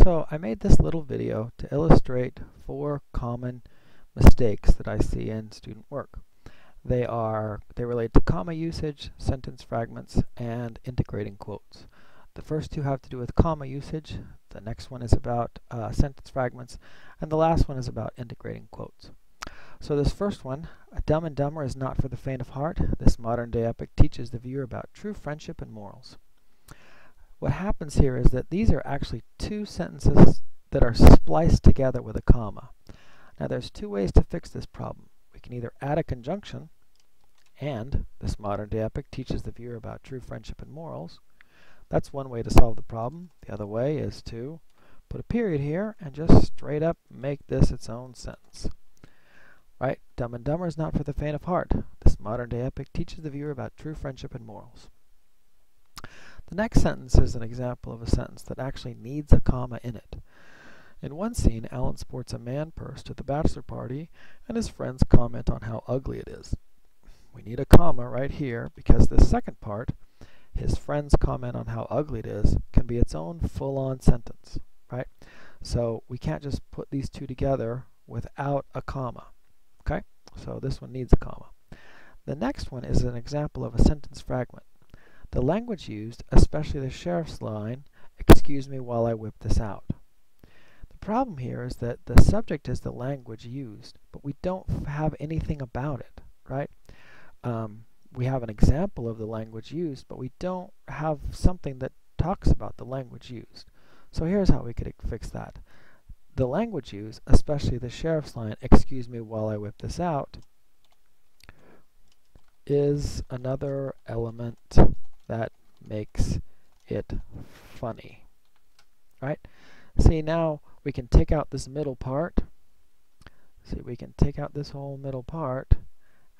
So I made this little video to illustrate 4 common mistakes that I see in student work. They relate to comma usage, sentence fragments, and integrating quotes. The first 2 have to do with comma usage, the next one is about sentence fragments, and the last one is about integrating quotes. So this first one, Dumb and Dumber is not for the faint of heart. This modern day epic teaches the viewer about true friendship and morals. What happens here is that these are actually 2 sentences that are spliced together with a comma. Now there's 2 ways to fix this problem. We can either add a conjunction, and this modern day epic teaches the viewer about true friendship and morals. That's one way to solve the problem. The other way is to put a period here and just straight up make this its own sentence. Right? Dumb and Dumber is not for the faint of heart. This modern day epic teaches the viewer about true friendship and morals. The next sentence is an example of a sentence that actually needs a comma in it. In one scene, Alan sports a man purse to the bachelor party, and his friends comment on how ugly it is. We need a comma right here because the second part, his friends comment on how ugly it is, can be its own full-on sentence, right? So we can't just put these 2 together without a comma, okay? So this one needs a comma. The next one is an example of a sentence fragment. The language used, especially the sheriff's line, "Excuse me while I whip this out." The problem here is that the subject is the language used, but we don't have anything about it, right? We have an example of the language used, but we don't have something that talks about the language used. So here's how we could fix that. The language used, especially the sheriff's line, "Excuse me while I whip this out," is another element that makes it funny, right? See, now we can take out this middle part. See, we can take out this whole middle part,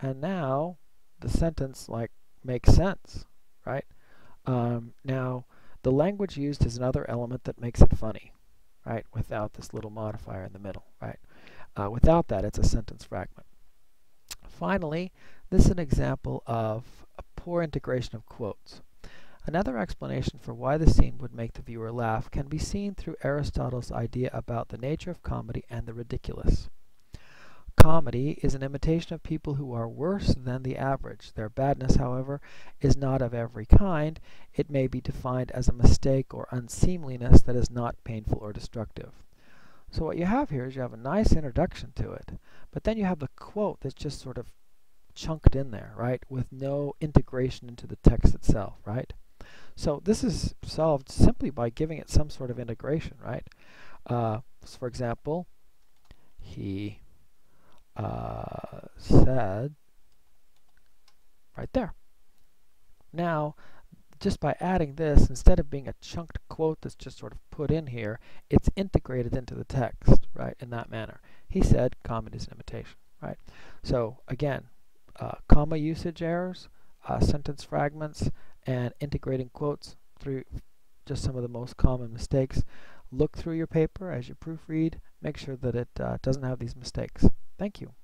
and now the sentence makes sense, right? Now the language used is another element that makes it funny, right? Without this little modifier in the middle, right? Without that, it's a sentence fragment. Finally, this is an example of a poor integration of quotes. Another explanation for why the scene would make the viewer laugh can be seen through Aristotle's idea about the nature of comedy and the ridiculous. Comedy is an imitation of people who are worse than the average. Their badness, however, is not of every kind. It may be defined as a mistake or unseemliness that is not painful or destructive. So what you have here is you have a nice introduction to it, but then you have the quote that's just sort of chunked in there, right, with no integration into the text itself, right? So this is solved simply by giving it some sort of integration, right? For example, he said right there. Now, just by adding this, instead of being a chunked quote that's just sort of put in here, it's integrated into the text, right, in that manner. He said, comedy is an imitation, right? So again, comma usage errors, sentence fragments, and integrating quotes through just some of the most common mistakes. Look through your paper as you proofread. Make sure that it doesn't have these mistakes. Thank you.